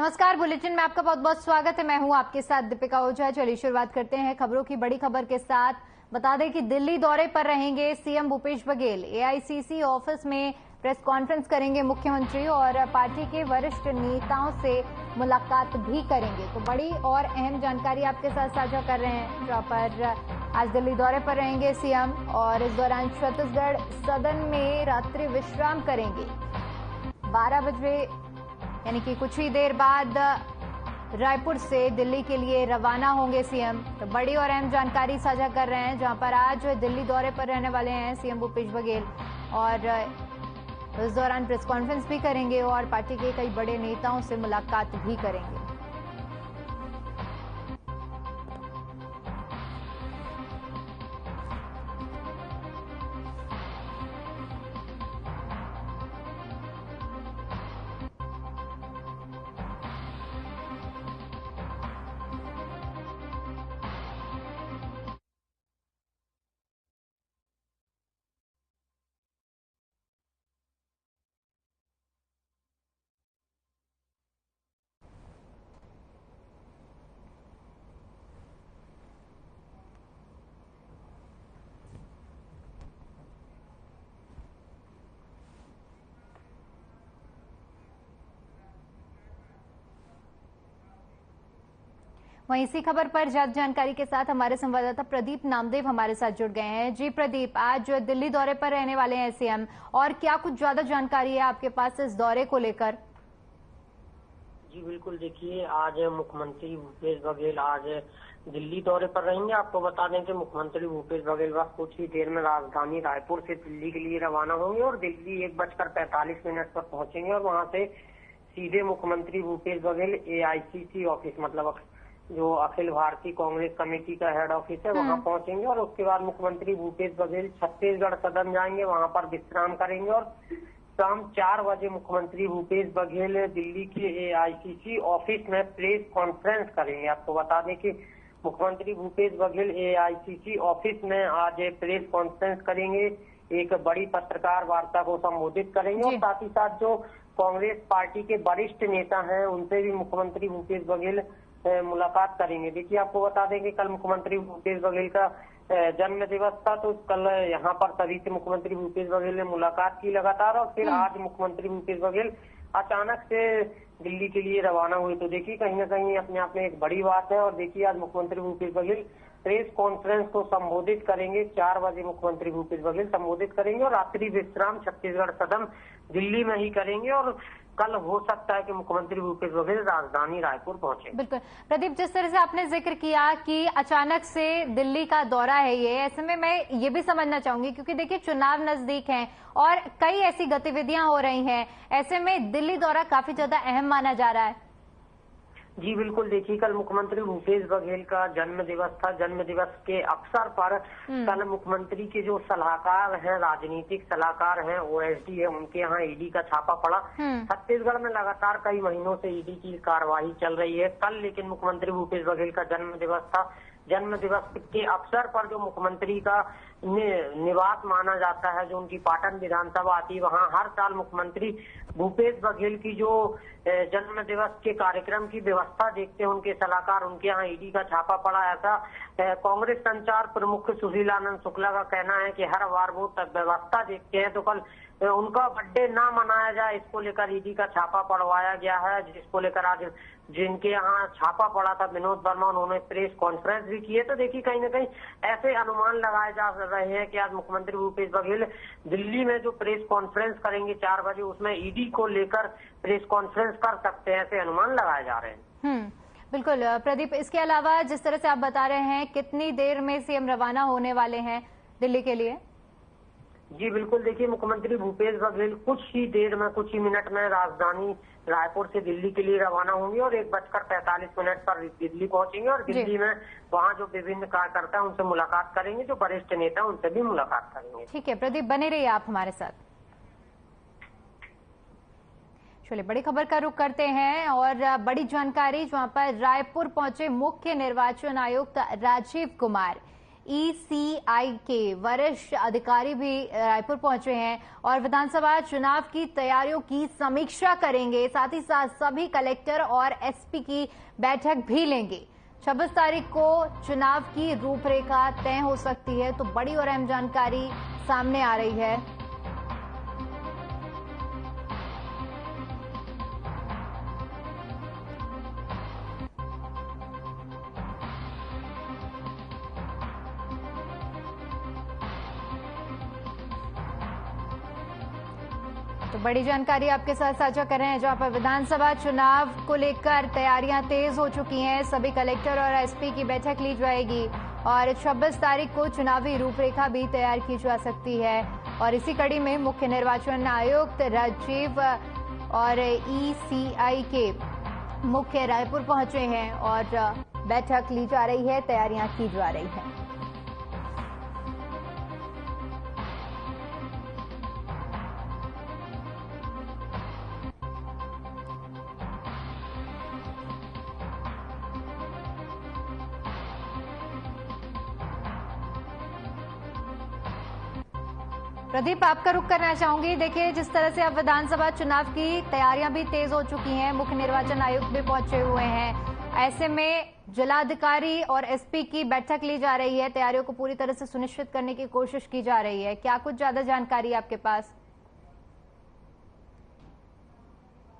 नमस्कार, बुलेटिन में आपका बहुत बहुत स्वागत है। मैं हूं आपके साथ दीपिका ओझा। चलिए शुरुआत करते हैं खबरों की बड़ी खबर के साथ। बता दें कि दिल्ली दौरे पर रहेंगे CM Bhupesh Baghel. AICC office में प्रेस कॉन्फ्रेंस करेंगे मुख्यमंत्री और पार्टी के वरिष्ठ नेताओं से मुलाकात भी करेंगे। तो बड़ी और अहम जानकारी आपके साथ साझा कर रहे हैं, जहां पर आज दिल्ली दौरे पर रहेंगे सीएम और इस दौरान छत्तीसगढ़ सदन में रात्रि विश्राम करेंगे। 12 बजे यानी कि कुछ ही देर बाद रायपुर से दिल्ली के लिए रवाना होंगे सीएम। तो बड़ी और अहम जानकारी साझा कर रहे हैं, जहां पर आज दिल्ली दौरे पर रहने वाले हैं सीएम भूपेश बघेल और इस दौरान प्रेस कॉन्फ्रेंस भी करेंगे और पार्टी के कई बड़े नेताओं से मुलाकात भी करेंगे। वहीं इसी खबर पर ज्यादा जानकारी के साथ हमारे संवाददाता प्रदीप नामदेव हमारे साथ जुड़ गए हैं। जी प्रदीप, आज दिल्ली दौरे पर रहने वाले हैं सीएम, और क्या कुछ ज्यादा जानकारी है आपके पास इस दौरे को लेकर? जी बिल्कुल, देखिए आज मुख्यमंत्री भूपेश बघेल आज दिल्ली दौरे पर रहेंगे। आपको बता दें कि मुख्यमंत्री भूपेश बघेल बस कुछ ही देर में राजधानी रायपुर से दिल्ली के लिए रवाना होंगे और दिल्ली 1:45 पर पहुंचेंगे और वहां से सीधे मुख्यमंत्री भूपेश बघेल एआईसीसी ऑफिस, मतलब जो अखिल भारतीय कांग्रेस कमेटी का हेड ऑफिस है, वहां पहुंचेंगे और उसके बाद मुख्यमंत्री भूपेश बघेल छत्तीसगढ़ सदन जाएंगे, वहां पर विश्राम करेंगे और शाम 4 बजे मुख्यमंत्री भूपेश बघेल दिल्ली के एआईसीसी ऑफिस में प्रेस कॉन्फ्रेंस करेंगे। आपको बता दें कि मुख्यमंत्री भूपेश बघेल एआईसीसी ऑफिस में आज प्रेस कॉन्फ्रेंस करेंगे, एक बड़ी पत्रकार वार्ता को संबोधित करेंगे और साथ ही साथ जो कांग्रेस पार्टी के वरिष्ठ नेता हैं उनसे भी मुख्यमंत्री भूपेश बघेल मुलाकात करेंगे। देखिए, आपको बता दें कि कल मुख्यमंत्री भूपेश बघेल का जन्म दिवस था, तो कल यहाँ पर सभी से मुख्यमंत्री भूपेश बघेल ने मुलाकात की लगातार और फिर आज मुख्यमंत्री भूपेश बघेल अचानक से दिल्ली के लिए रवाना हुए। तो देखिए, कहीं ना कहीं अपने आप में एक बड़ी बात है। और देखिए, आज मुख्यमंत्री भूपेश बघेल प्रेस कॉन्फ्रेंस को संबोधित करेंगे। 4 बजे मुख्यमंत्री भूपेश बघेल संबोधित करेंगे और रात्रि विश्राम छत्तीसगढ़ सदन दिल्ली में ही करेंगे और कल हो सकता है कि मुख्यमंत्री भूपेश बघेल राजधानी रायपुर पहुंचे। बिल्कुल प्रदीप, जिस तरह से आपने जिक्र किया कि अचानक से दिल्ली का दौरा है ये, ऐसे में मैं ये भी समझना चाहूंगी क्योंकि देखिए चुनाव नजदीक हैं और कई ऐसी गतिविधियां हो रही हैं, ऐसे में दिल्ली दौरा काफी ज्यादा अहम माना जा रहा है। जी बिल्कुल, देखिए कल मुख्यमंत्री भूपेश बघेल का जन्म दिवस था। जन्म दिवस के अवसर पर कल मुख्यमंत्री के जो सलाहकार हैं, राजनीतिक सलाहकार हैं, ओएसडी है, उनके यहाँ ईडी का छापा पड़ा। छत्तीसगढ़ में लगातार कई महीनों से ईडी की कार्यवाही चल रही है। कल लेकिन मुख्यमंत्री भूपेश बघेल का जन्म दिवस था। जन्म दिवस के अवसर पर जो मुख्यमंत्री का निवास माना जाता है, जो उनकी पाटन विधानसभा आती है, वहां हर साल मुख्यमंत्री भूपेश बघेल की जो जन्म दिवस के कार्यक्रम की व्यवस्था देखते हैं उनके सलाहकार, उनके यहाँ ईडी का छापा पड़ा। ऐसा कांग्रेस संचार प्रमुख सुशीलानंद शुक्ला का कहना है कि हर बार वो व्यवस्था देखते हैं तो कल उनका बर्थडे ना मनाया जाए, इसको लेकर ईडी का छापा पड़वाया गया है, जिसको लेकर आज जिनके यहाँ छापा पड़ा था विनोद वर्मा, उन्होंने प्रेस कॉन्फ्रेंस भी की है। तो देखिए, कहीं ना कहीं ऐसे अनुमान लगाए जा रहे हैं कि आज मुख्यमंत्री भूपेश बघेल दिल्ली में जो प्रेस कॉन्फ्रेंस करेंगे 4 बजे, उसमें ईडी को लेकर प्रेस कॉन्फ्रेंस कर सकते हैं, ऐसे अनुमान लगाए जा रहे हैं। बिल्कुल प्रदीप, इसके अलावा जिस तरह से आप बता रहे हैं, कितनी देर में सीएम रवाना होने वाले हैं दिल्ली के लिए? जी बिल्कुल, देखिए मुख्यमंत्री भूपेश बघेल कुछ ही देर में, कुछ ही मिनट में राजधानी रायपुर से दिल्ली के लिए रवाना होंगे और 1:45 पर दिल्ली पहुंचेंगे और दिल्ली में वहां जो विभिन्न कार्यकर्ता हैं उनसे मुलाकात करेंगे, जो वरिष्ठ नेता उनसे भी मुलाकात करेंगे। ठीक है प्रदीप, बने रहिए आप हमारे साथ। चलिए बड़ी खबर का रुख करते हैं और बड़ी जानकारी, जहां पर रायपुर पहुंचे मुख्य निर्वाचन आयुक्त राजीव कुमार। ECI के वरिष्ठ अधिकारी भी रायपुर पहुंचे हैं और विधानसभा चुनाव की तैयारियों की समीक्षा करेंगे। साथ ही साथ सभी कलेक्टर और SP की बैठक भी लेंगे। 26 तारीख को चुनाव की रूपरेखा तय हो सकती है, तो बड़ी और अहम जानकारी सामने आ रही है। तो बड़ी जानकारी आपके साथ साझा कर रहे हैं, जहां पर विधानसभा चुनाव को लेकर तैयारियां तेज हो चुकी हैं। सभी कलेक्टर और SP की बैठक ली जाएगी और 26 तारीख को चुनावी रूपरेखा भी तैयार की जा सकती है। और इसी कड़ी में मुख्य निर्वाचन आयुक्त राजीव और ECI के मुख्य रायपुर पहुंचे हैं और बैठक ली जा रही है, तैयारियां की जा रही है। प्रदीप, आपका रुख करना चाहूंगी। देखिए, जिस तरह से अब विधानसभा चुनाव की तैयारियां भी तेज हो चुकी हैं, मुख्य निर्वाचन आयुक्त भी पहुंचे हुए हैं। ऐसे में जिलाधिकारी और SP की बैठक ली जा रही है, तैयारियों को पूरी तरह से सुनिश्चित करने की कोशिश की जा रही है। क्या कुछ ज्यादा जानकारी आपके पास?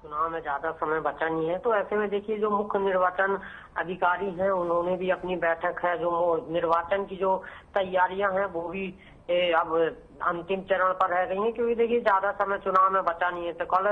चुनाव में ज्यादा समय बचा नहीं है, तो ऐसे में देखिए जो मुख्य निर्वाचन अधिकारी हैं उन्होंने भी अपनी बैठक है, जो निर्वाचन की जो तैयारियां हैं वो भी अब अंतिम चरण पर रह गई हैं, क्योंकि देखिए ज्यादा समय चुनाव में बचा नहीं है। तो कल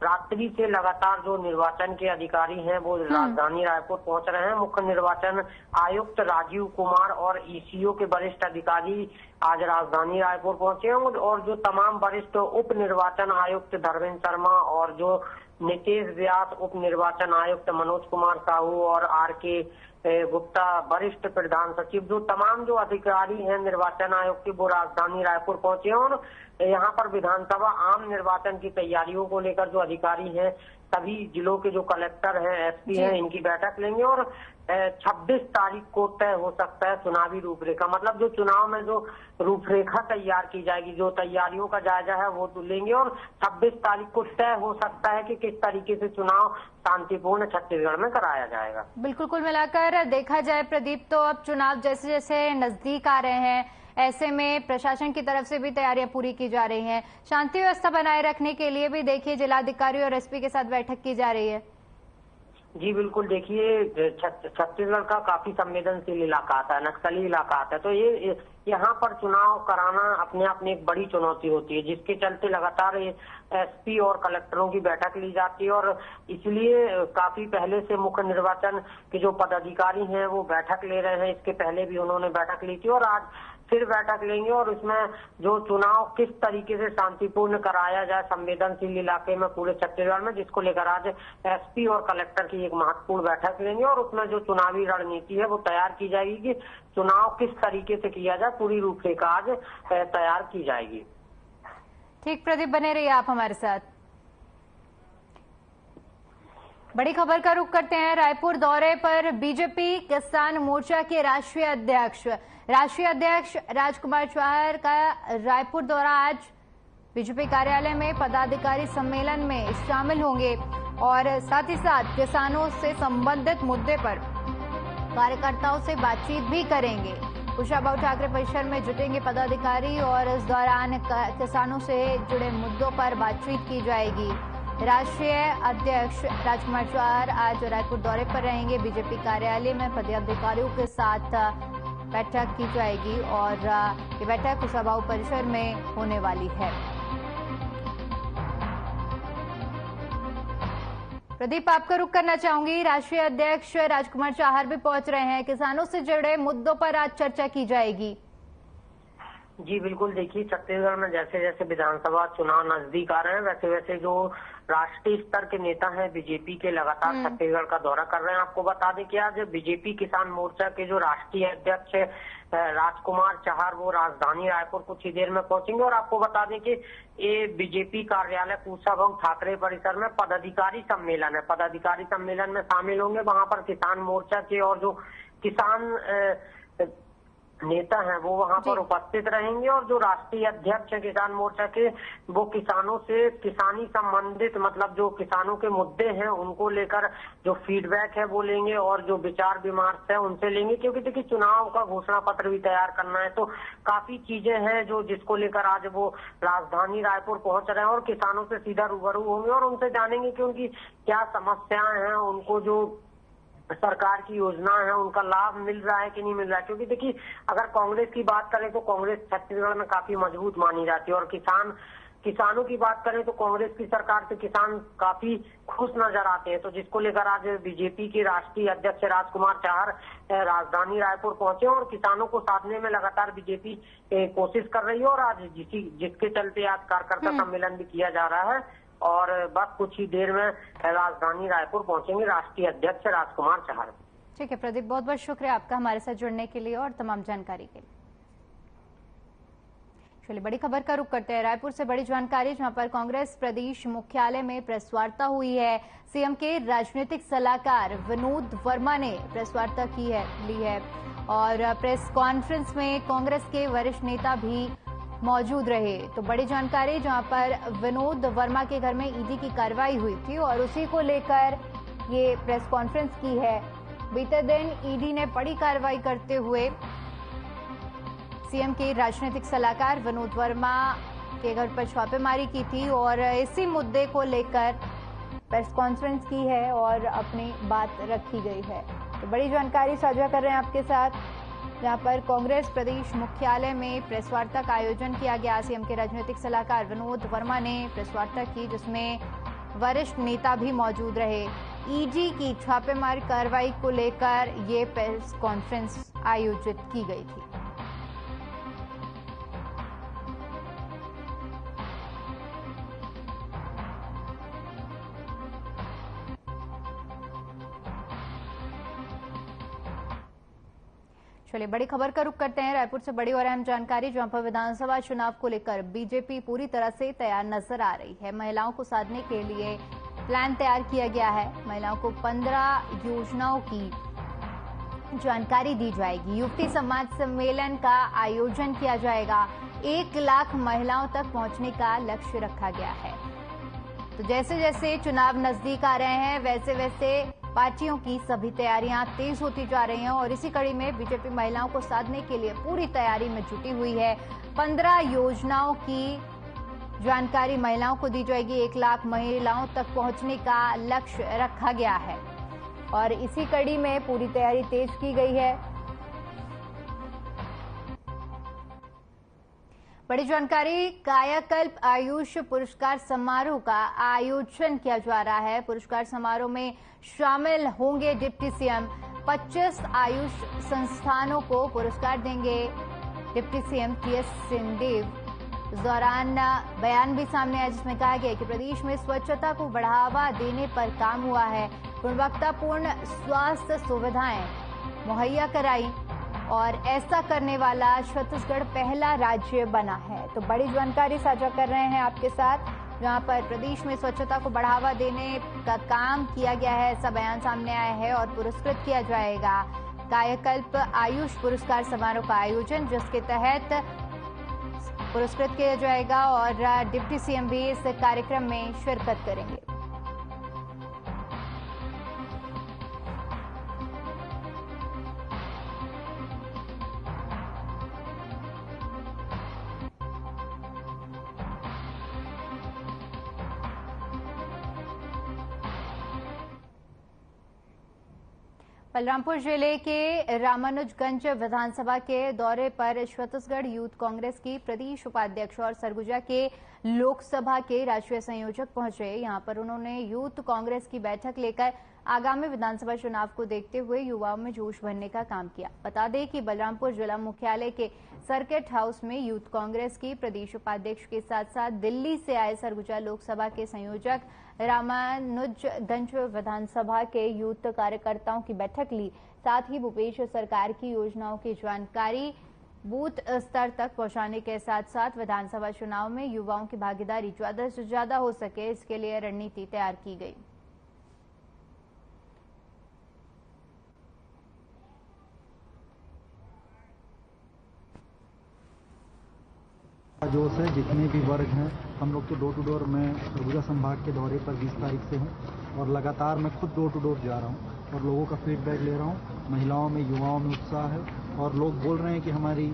रात्रि से लगातार जो निर्वाचन के अधिकारी हैं वो राजधानी रायपुर पहुंच रहे हैं। मुख्य निर्वाचन आयुक्त राजीव कुमार और ECO के वरिष्ठ अधिकारी आज राजधानी रायपुर पहुंचे हैं और जो तमाम वरिष्ठ उप निर्वाचन आयुक्त धर्मेंद्र शर्मा और जो नितेश व्यास, उप निर्वाचन आयुक्त मनोज कुमार साहू और RK गुप्ता वरिष्ठ प्रधान सचिव, जो तमाम जो अधिकारी हैं निर्वाचन आयोग के, वो राजधानी रायपुर पहुंचे और यहाँ पर विधानसभा आम निर्वाचन की तैयारियों को लेकर जो अधिकारी हैं, सभी जिलों के जो कलेक्टर हैं, SP हैं, इनकी बैठक लेंगे और 26 तारीख को तय हो सकता है चुनावी रूपरेखा। मतलब जो चुनाव में जो रूपरेखा तैयार की जाएगी, जो तैयारियों का जायजा है वो तो लेंगे और 26 तारीख को तय हो सकता है कि किस तरीके से चुनाव शांतिपूर्ण छत्तीसगढ़ में कराया जाएगा। बिल्कुल, कुल मिलाकर देखा जाए प्रदीप, तो अब चुनाव जैसे जैसे नजदीक आ रहे हैं, ऐसे में प्रशासन की तरफ से भी तैयारियां पूरी की जा रही हैं। शांति व्यवस्था बनाए रखने के लिए भी देखिए जिलाधिकारी और SP के साथ बैठक की जा रही है। जी बिल्कुल, देखिए छत्तीसगढ़ का काफी संवेदनशील इलाका आता है, नक्सली इलाका आता है, तो ये यहाँ पर चुनाव कराना अपने आप में एक बड़ी चुनौती होती है, जिसके चलते लगातार SP और कलेक्टरों की बैठक ली जाती है और इसलिए काफी पहले से मुख्य निर्वाचन के जो पदाधिकारी हैं वो बैठक ले रहे हैं। इसके पहले भी उन्होंने बैठक ली थी और आज फिर बैठक लेंगे और इसमें जो चुनाव किस तरीके से शांतिपूर्ण कराया जाए संवेदनशील इलाके में पूरे छत्तीसगढ़ में, जिसको लेकर आज SP और कलेक्टर की एक महत्वपूर्ण बैठक लेंगे और उसमें जो चुनावी रणनीति है वो तैयार की जाएगी कि चुनाव किस तरीके से किया जाए, पूरी रूपरेखा आज तैयार की जाएगी। ठीक प्रदीप, बने रहिए आप हमारे साथ। बड़ी खबर का रुख करते हैं। रायपुर दौरे पर BJP किसान मोर्चा के राष्ट्रीय अध्यक्ष राजकुमार चौहान का रायपुर दौरा। आज BJP कार्यालय में पदाधिकारी सम्मेलन में शामिल होंगे और साथ ही साथ किसानों से संबंधित मुद्दे पर कार्यकर्ताओं से बातचीत भी करेंगे। कुशाभाऊ ठाकरे परिसर में जुटेंगे पदाधिकारी और इस दौरान किसानों से जुड़े मुद्दों पर बातचीत की जाएगी। राष्ट्रीय अध्यक्ष राजकुमार चौहान आज रायपुर दौरे पर रहेंगे। BJP कार्यालय में पदाधिकारियों के साथ बैठक की जाएगी और ये बैठक कुशाभाऊ परिसर में होने वाली है। प्रदीप, आपका रुख करना चाहूंगी। राष्ट्रीय अध्यक्ष राजकुमार चौहान भी पहुंच रहे हैं, किसानों से जुड़े मुद्दों पर आज चर्चा की जाएगी। जी बिल्कुल, देखिए छत्तीसगढ़ में जैसे जैसे विधानसभा चुनाव नजदीक आ रहे हैं वैसे वैसे जो राष्ट्रीय स्तर के नेता हैं BJP के लगातार छत्तीसगढ़ का दौरा कर रहे हैं। आपको बता दें कि आज BJP किसान मोर्चा के जो राष्ट्रीय अध्यक्ष राजकुमार चौहान वो राजधानी रायपुर कुछ ही देर में पहुंचेंगे और आपको बता दें कि ये BJP कार्यालय कुशाभाऊ ठाकरे परिसर में पदाधिकारी सम्मेलन है। पदाधिकारी सम्मेलन में शामिल होंगे, वहां पर किसान मोर्चा के और जो किसान नेता हैं वो वहां पर उपस्थित रहेंगे और जो राष्ट्रीय अध्यक्ष है किसान मोर्चा के, वो किसानों से किसानी संबंधित मतलब जो किसानों के मुद्दे हैं उनको लेकर जो फीडबैक है वो लेंगे और जो विचार विमर्श है उनसे लेंगे, क्योंकि देखिए चुनाव का घोषणा पत्र भी तैयार करना है, तो काफी चीजें हैं जो जिसको लेकर आज वो राजधानी रायपुर पहुंच रहे हैं और किसानों से सीधा रूबरू होंगे और उनसे जानेंगे कि उनकी क्या समस्याएं हैं, उनको जो सरकार की योजना है उनका लाभ मिल रहा है कि नहीं मिल रहा है। क्योंकि देखिए अगर कांग्रेस की बात करें तो कांग्रेस छत्तीसगढ़ में काफी मजबूत मानी जाती है और किसानों की बात करें तो कांग्रेस की सरकार से किसान काफी खुश नजर आते हैं। तो जिसको लेकर आज बीजेपी के राष्ट्रीय अध्यक्ष राजकुमार चाहर राजधानी रायपुर पहुंचे और किसानों को साधने में लगातार बीजेपी कोशिश कर रही है और आज जिसके चलते आज कार्यकर्ता सम्मेलन भी किया जा रहा है और बस कुछ ही देर में राजधानी रायपुर पहुंचेंगे राष्ट्रीय अध्यक्ष राजकुमार चाहर। ठीक है प्रदीप, बहुत बहुत शुक्रिया आपका हमारे साथ जुड़ने के लिए और तमाम जानकारी के लिए। चलिए बड़ी खबर का रुख करते हैं रायपुर से। बड़ी जानकारी जहां पर कांग्रेस प्रदेश मुख्यालय में प्रेस वार्ता हुई है। सीएम के राजनीतिक सलाहकार विनोद वर्मा ने प्रेस वार्ता ली है और प्रेस कॉन्फ्रेंस में कांग्रेस के वरिष्ठ नेता भी मौजूद रहे। तो बड़ी जानकारी जहां पर विनोद वर्मा के घर में ईडी की कार्रवाई हुई थी और उसी को लेकर ये प्रेस कॉन्फ्रेंस की है। बीते दिन ईडी ने बड़ी कार्रवाई करते हुए सीएम के राजनीतिक सलाहकार विनोद वर्मा के घर पर छापेमारी की थी और इसी मुद्दे को लेकर प्रेस कॉन्फ्रेंस की है और अपनी बात रखी गई है। तो बड़ी जानकारी साझा कर रहे हैं आपके साथ, जहां पर कांग्रेस प्रदेश मुख्यालय में प्रेस वार्ता का आयोजन किया गया। सीएम के राजनीतिक सलाहकार विनोद वर्मा ने प्रेस वार्ता की जिसमें वरिष्ठ नेता भी मौजूद रहे। ईडी की छापेमारी कार्रवाई को लेकर ये प्रेस कॉन्फ्रेंस आयोजित की गई थी। चलिए बड़ी खबर का रुख करते हैं रायपुर से। बड़ी और अहम जानकारी जहां पर विधानसभा चुनाव को लेकर बीजेपी पूरी तरह से तैयार नजर आ रही है। महिलाओं को साधने के लिए प्लान तैयार किया गया है। महिलाओं को 15 योजनाओं की जानकारी दी जाएगी। युवती समाज सम्मेलन का आयोजन किया जाएगा। 1 लाख महिलाओं तक पहुंचने का लक्ष्य रखा गया है। तो जैसे जैसे चुनाव नजदीक आ रहे हैं वैसे वैसे पार्टियों की सभी तैयारियां तेज होती जा रही हैं और इसी कड़ी में बीजेपी महिलाओं को साधने के लिए पूरी तैयारी में जुटी हुई है। 15 योजनाओं की जानकारी महिलाओं को दी जाएगी। 1 लाख महिलाओं तक पहुंचने का लक्ष्य रखा गया है और इसी कड़ी में पूरी तैयारी तेज की गई है। बड़ी जानकारी, कायाकल्प आयुष पुरस्कार समारोह का आयोजन किया जा रहा है। पुरस्कार समारोह में शामिल होंगे डिप्टी सीएम। 25 आयुष संस्थानों को पुरस्कार देंगे डिप्टी सीएम टीएस सिंहदेव। इस दौरान बयान भी सामने आया जिसमें कहा गया कि प्रदेश में स्वच्छता को बढ़ावा देने पर काम हुआ है। गुणवत्तापूर्ण स्वास्थ्य सुविधाएं मुहैया कराई और ऐसा करने वाला छत्तीसगढ़ पहला राज्य बना है। तो बड़ी जानकारी साझा कर रहे हैं आपके साथ, जहां पर प्रदेश में स्वच्छता को बढ़ावा देने का काम किया गया है। ऐसा बयान सामने आया है और पुरस्कृत किया जाएगा। कायाकल्प आयुष पुरस्कार समारोह का आयोजन जिसके तहत पुरस्कृत किया जाएगा और डिप्टी सीएम भी इस कार्यक्रम में शिरकत करेंगे। बलरामपुर जिले के रामानुजगंज विधानसभा के दौरे पर छत्तीसगढ़ यूथ कांग्रेस की प्रदेश उपाध्यक्ष और सरगुजा के लोकसभा के राष्ट्रीय संयोजक पहुंचे। यहां पर उन्होंने यूथ कांग्रेस की बैठक लेकर आगामी विधानसभा चुनाव को देखते हुए युवाओं में जोश भरने का काम किया। बता दें कि बलरामपुर जिला मुख्यालय के सर्किट हाउस में यूथ कांग्रेस की प्रदेश उपाध्यक्ष के साथ साथ दिल्ली से आए सरगुजा लोकसभा के संयोजक रामानुजगंज विधानसभा के यूथ कार्यकर्ताओं की बैठक ली। साथ ही भूपेश सरकार की योजनाओं की जानकारी बूथ स्तर तक पहुंचाने के साथ साथ विधानसभा चुनाव में युवाओं की भागीदारी ज्यादा से ज्यादा हो सके, इसके लिए रणनीति तैयार की गई। जोश है, जितने भी वर्ग हैं हम लोग तो डोर टू डोर में सरगुजा संभाग के दौरे पर 20 तारीख से हूँ और लगातार मैं खुद डोर टू डोर जा रहा हूँ और लोगों का फीडबैक ले रहा हूँ। महिलाओं में, युवाओं में उत्साह है और लोग बोल रहे हैं कि हमारी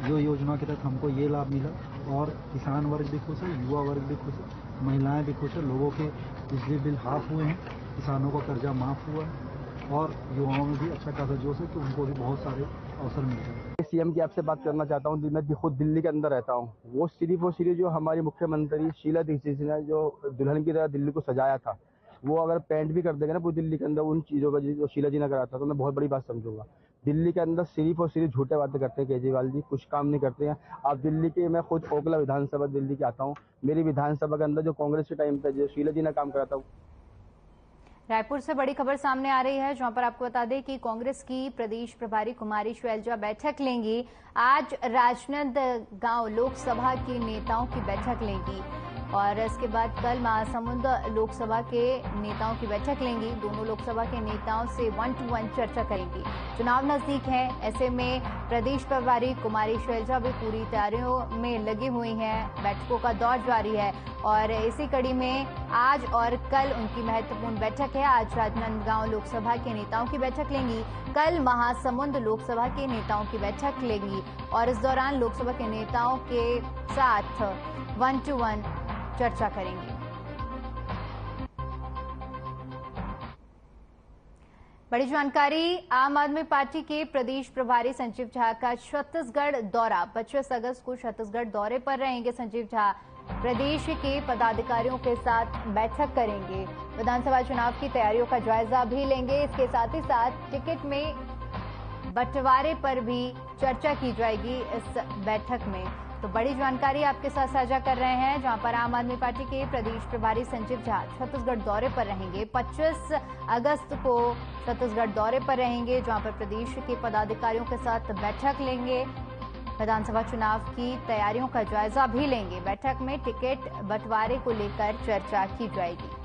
जो योजना के तहत हमको ये लाभ मिला और किसान वर्ग भी खुश है, युवा वर्ग भी खुश है, महिलाएं भी खुश है। लोगों के बिजली बिल हाफ हुए हैं, किसानों का कर्जा माफ हुआ है और युवाओं में भी अच्छा खासा जोश है कि उनको भी बहुत सारे अवसर मिल रहे हैं। सीएम की आपसे बात करना चाहता हूँ। मैं खुद दिल्ली के अंदर रहता हूँ। वो सिर्फ जो हमारी मुख्यमंत्री शीला दीक्षित ने जो दुल्हन की तरह दिल्ली को सजाया था, वो अगर पेंट भी कर देगा ना पूरी दिल्ली के अंदर उन चीजों का जो शीला जी ने करा था, तो मैं बहुत बड़ी बात समझूंगा। दिल्ली के अंदर सिर्फ झूठे बातें करते हैं केजरीवाल जी, कुछ काम नहीं करते हैं। आप दिल्ली के, मैं खुद ओखला विधानसभा दिल्ली के आता हूँ, मेरी विधानसभा के अंदर जो कांग्रेस के टाइम पे जो शीला जी ने काम करा था। रायपुर से बड़ी खबर सामने आ रही है, जहां पर आपको बता दें कि कांग्रेस की प्रदेश प्रभारी कुमारी शैलजा बैठक लेंगी। आज राजनांदगांव लोकसभा के नेताओं की बैठक लेंगी और इसके बाद कल महासमुंद लोकसभा के नेताओं की बैठक लेंगी। दोनों लोकसभा के नेताओं से 1-to-1 चर्चा करेंगी। चुनाव नजदीक है, ऐसे में प्रदेश प्रभारी कुमारी शैलजा भी पूरी तैयारियों में लगी हुई हैं। बैठकों का दौर जारी है और इसी कड़ी में आज और कल उनकी महत्वपूर्ण बैठक है। आज राजनांदगांव लोकसभा के नेताओं की बैठक लेंगी, कल महासमुंद लोकसभा के नेताओं की बैठक लेंगी और इस दौरान लोकसभा के नेताओं के साथ 1-to-1 चर्चा करेंगे। बड़ी जानकारी, आम आदमी पार्टी के प्रदेश प्रभारी संजीव झा का छत्तीसगढ़ दौरा। 25 अगस्त को छत्तीसगढ़ दौरे पर रहेंगे संजीव झा। प्रदेश के पदाधिकारियों के साथ बैठक करेंगे, विधानसभा चुनाव की तैयारियों का जायजा भी लेंगे। इसके साथ ही साथ टिकट में बंटवारे पर भी चर्चा की जाएगी इस बैठक में। तो बड़ी जानकारी आपके साथ साझा कर रहे हैं, जहां पर आम आदमी पार्टी के प्रदेश प्रभारी संजीव झा छत्तीसगढ़ दौरे पर रहेंगे। 25 अगस्त को छत्तीसगढ़ दौरे पर रहेंगे, जहां पर प्रदेश के पदाधिकारियों के साथ बैठक लेंगे, विधानसभा चुनाव की तैयारियों का जायजा भी लेंगे। बैठक में टिकट बंटवारे को लेकर चर्चा की जाएगी।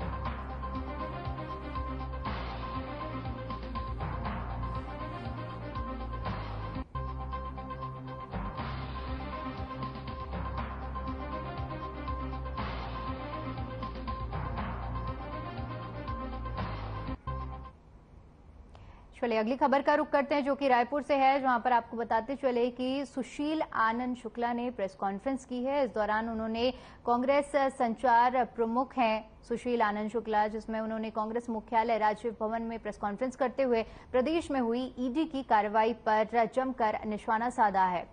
चलिए अगली खबर का रुख करते हैं, जो कि रायपुर से है, जहां पर आपको बताते चले कि सुशील आनंद शुक्ला ने प्रेस कॉन्फ्रेंस की है। इस दौरान उन्होंने कांग्रेस संचार प्रमुख हैं सुशील आनंद शुक्ला, जिसमें उन्होंने कांग्रेस मुख्यालय राजीव भवन में प्रेस कॉन्फ्रेंस करते हुए प्रदेश में हुई ईडी की कार्रवाई पर जमकर निशाना साधा है।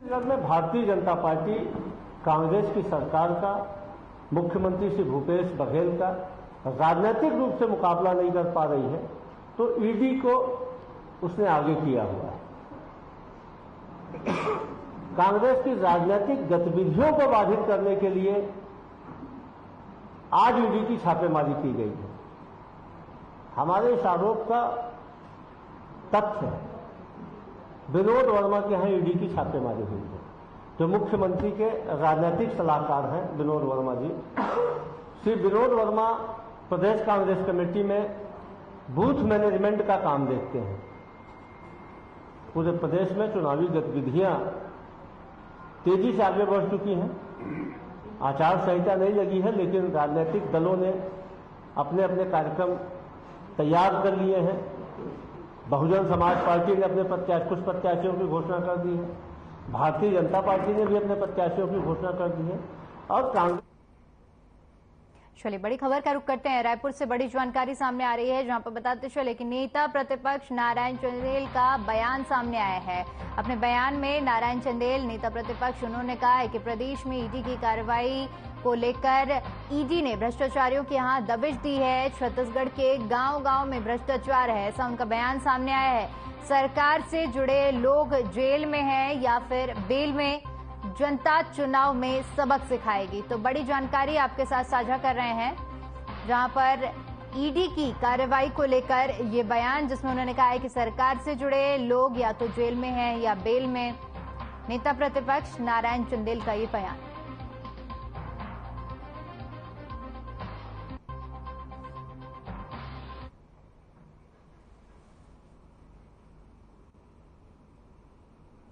में भारतीय जनता पार्टी कांग्रेस की सरकार का, मुख्यमंत्री श्री भूपेश बघेल का राजनीतिक रूप से मुकाबला नहीं कर पा रही है, तो ईडी को उसने आगे किया हुआ है। कांग्रेस की राजनीतिक गतिविधियों को बाधित करने के लिए आज ईडी की छापेमारी की गई है। हमारे इस आरोप का तथ्य विनोद वर्मा के यहां ईडी की छापेमारी हुई है, जो मुख्यमंत्री के राजनीतिक सलाहकार हैं विनोद वर्मा जी। श्री विनोद वर्मा प्रदेश कांग्रेस कमेटी में बूथ मैनेजमेंट का काम देखते हैं। पूरे प्रदेश में चुनावी गतिविधियां तेजी से आगे बढ़ चुकी हैं। आचार संहिता नहीं लगी है, लेकिन राजनीतिक दलों ने अपने अपने कार्यक्रम तैयार कर लिए हैं। बहुजन समाज पार्टी ने अपने कुछ प्रत्याशियों की घोषणा कर दी है, भारतीय जनता पार्टी ने भी अपने प्रत्याशियों की घोषणा कर दी है और कांग्रेस। चलिए बड़ी खबर का रुख करते हैं, रायपुर से बड़ी जानकारी सामने आ रही है, जहां पर बताते चले कि नेता प्रतिपक्ष नारायण चंदेल का बयान सामने आया है। अपने बयान में नारायण चंदेल नेता प्रतिपक्ष उन्होंने कहा है कि प्रदेश में ईडी की कार्रवाई को लेकर ईडी ने भ्रष्टाचारियों के यहां दबिश दी है। छत्तीसगढ़ के गांव-गांव में भ्रष्टाचार है, ऐसा उनका बयान सामने आया है। सरकार से जुड़े लोग जेल में हैं या फिर बेल में, जनता चुनाव में सबक सिखाएगी। तो बड़ी जानकारी आपके साथ साझा कर रहे हैं, जहां पर ईडी की कार्रवाई को लेकर ये बयान, जिसमें उन्होंने कहा है कि सरकार से जुड़े लोग या तो जेल में हैं या बेल में। नेता प्रतिपक्ष नारायण चंदेल का ये बयान।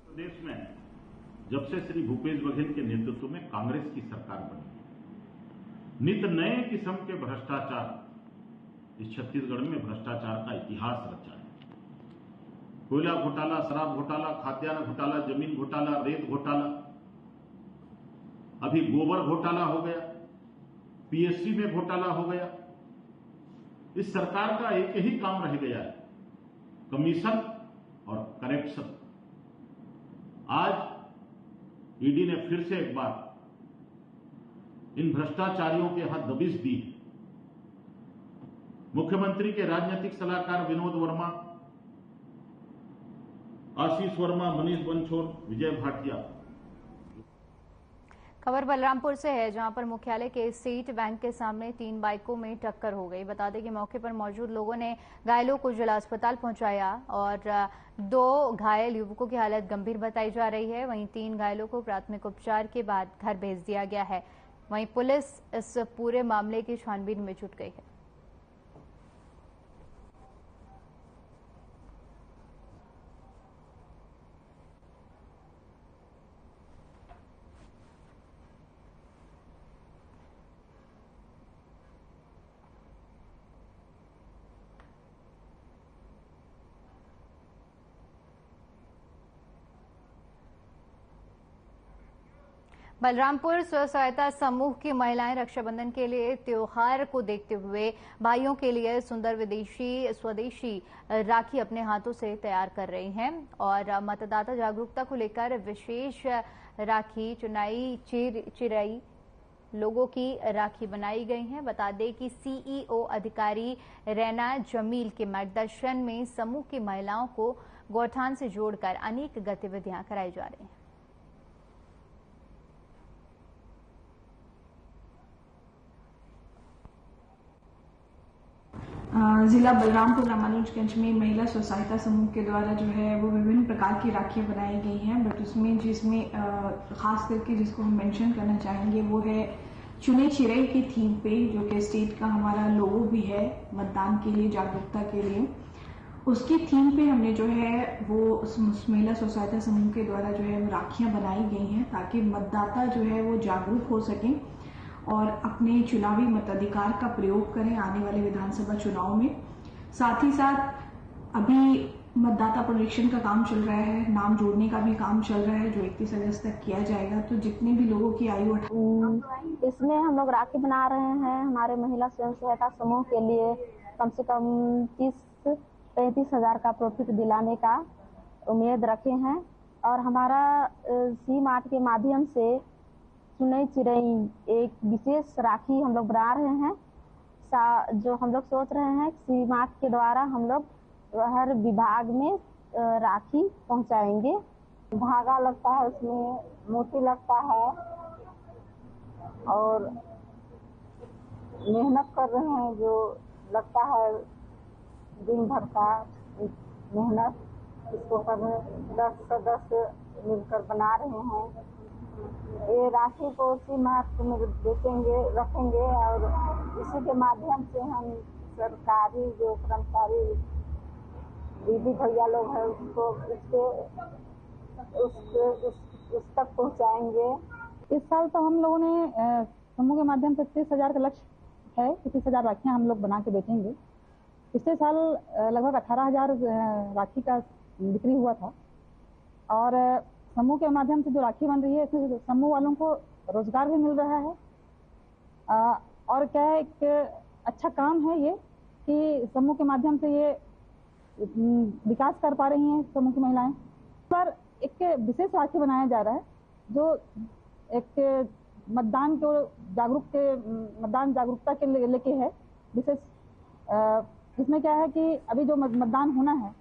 प्रदेश में जब से श्री भूपेश बघेल के नेतृत्व में कांग्रेस की सरकार बनी, नित नए किस्म के भ्रष्टाचार इस छत्तीसगढ़ में भ्रष्टाचार का इतिहास रचा है। कोयला घोटाला, शराब घोटाला, खाद्यान्न घोटाला, जमीन घोटाला, रेत घोटाला, अभी गोबर घोटाला हो गया, पीएससी में घोटाला हो गया। इस सरकार का एक ही काम रह गया है, कमीशन और करप्शन। आज ईडी ने फिर से एक बार इन भ्रष्टाचारियों के हाथ दबिश दी। मुख्यमंत्री के राजनीतिक सलाहकार विनोद वर्मा, आशीष वर्मा, मनीष बंछोर, विजय भाटिया। खबर बलरामपुर से है, जहां पर मुख्यालय के स्टेट बैंक के सामने 3 बाइकों में टक्कर हो गई। बता दें कि मौके पर मौजूद लोगों ने घायलों को जिला अस्पताल पहुंचाया और 2 घायल युवकों की हालत गंभीर बताई जा रही है। वहीं 3 घायलों को प्राथमिक उपचार के बाद घर भेज दिया गया है। वहीं पुलिस इस पूरे मामले की छानबीन में जुट गई है। बलरामपुर स्व सहायता समूह की महिलाएं रक्षाबंधन के लिए त्योहार को देखते हुए भाइयों के लिए सुंदर विदेशी स्वदेशी राखी अपने हाथों से तैयार कर रही हैं और मतदाता जागरूकता को लेकर विशेष राखी चुनाई चिराई लोगों की राखी बनाई गई है। बता दें कि सीईओ अधिकारी रैना जमील के मार्गदर्शन में समूह की महिलाओं को गौठान से जोड़कर अनेक गतिविधियां कराई जा रही हैं। जिला बलरामपुर रामानुजगंज में महिला स्व सहायता समूह के द्वारा जो है वो विभिन्न प्रकार की राखियां बनाई गई हैं, बट उसमें जिसमें खास करके जिसको हम मेंशन करना चाहेंगे वो है चुने चिरई की थीम पे, जो कि स्टेट का हमारा लोगो भी है मतदान के लिए, जागरूकता के लिए। उसकी थीम पे हमने जो है वो उस महिला स्व सहायता समूह के द्वारा जो है वो राखियां बनाई गई हैं ताकि मतदाता जो है वो जागरूक हो सकें और अपने चुनावी मताधिकार का प्रयोग करें आने वाले विधानसभा चुनाव में। साथ ही साथ अभी मतदाता पुनरीक्षण का काम चल रहा है, नाम जोड़ने का भी काम चल रहा है जो 31 अगस्त तक किया जाएगा। तो जितने भी लोगों की आयु इसमें हम लोग राखी बना रहे हैं हमारे महिला स्वयं सहायता समूह के लिए कम से कम 30-35 हजार का प्रॉफिट दिलाने का उम्मीद रखे हैं और हमारा सी मार्ट के माध्यम से चुनई चिरई एक विशेष राखी हम लोग बना रहे हैं। जो हम लोग सोच रहे हैं सी मार्ट के द्वारा हम लोग हर विभाग में राखी पहुंचाएंगे। धागा लगता है, उसमें मोती लगता है और मेहनत कर रहे हैं, जो लगता है दिन भर का मेहनत, इसको सब 10 सदस्य मिलकर बना रहे हैं। ये राशि को उसी महत्व में देखेंगे, रखेंगे और इसी के माध्यम से हम सरकारी जो कर्मचारी दीदी भैया लोग हैं उसको उस तक पहुंचाएंगे। इस साल तो हम लोगों ने समूह के माध्यम से 30 हजार का लक्ष्य है, 30 हजार राखियां हम लोग बना के बेचेंगे। पिछले साल लगभग 18,000 राखी का बिक्री हुआ था और समूह के माध्यम से जो राखी बन रही है इसमें समूह वालों को रोजगार भी मिल रहा है और क्या है, एक अच्छा काम है ये कि समूह के माध्यम से ये विकास कर पा रही हैं समूह की महिलाएं। पर एक विशेष राखी बनाया जा रहा है जो एक मतदान जागरूकता के लेके है विशेष। इसमें क्या है कि अभी जो मतदान होना है।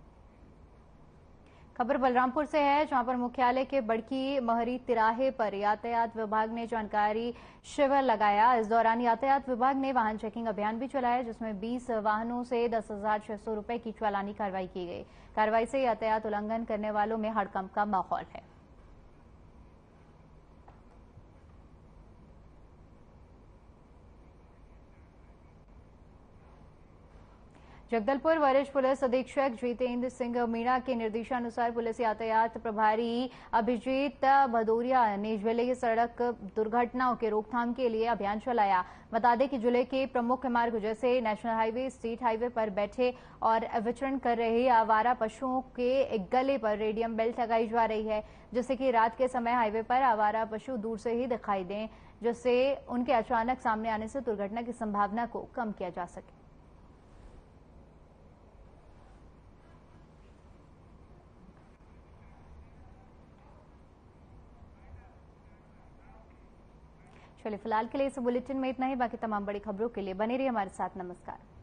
खबर बलरामपुर से है, जहां पर मुख्यालय के बड़की महरी तिराहे पर यातायात विभाग ने जानकारी शिविर लगाया। इस दौरान यातायात विभाग ने वाहन चेकिंग अभियान भी चलाया, जिसमें 20 वाहनों से 10,600 रुपए की चालानी कार्रवाई की गई। कार्रवाई से यातायात उल्लंघन करने वालों में हड़कंप का माहौल है। जगदलपुर वरिष्ठ पुलिस अधीक्षक जितेंद्र सिंह मीणा के निर्देशानुसार पुलिस यातायात प्रभारी अभिजीत भदौरिया ने जिले की सड़क दुर्घटनाओं के रोकथाम के लिए अभियान चलाया। बता दें कि जिले के प्रमुख मार्ग जैसे नेशनल हाईवे, स्टेट हाईवे पर बैठे और विचरण कर रहे आवारा पशुओं के गले पर रेडियम बेल्ट लगाई जा रही है, जिससे कि रात के समय हाईवे पर आवारा पशु दूर से ही दिखाई दें, जिससे उनके अचानक सामने आने से दुर्घटना की संभावना को कम किया जा सके। चलिए फिलहाल के लिए इस बुलेटिन में इतना ही। बाकी तमाम बड़ी खबरों के लिए बने रहिए हमारे साथ। नमस्कार।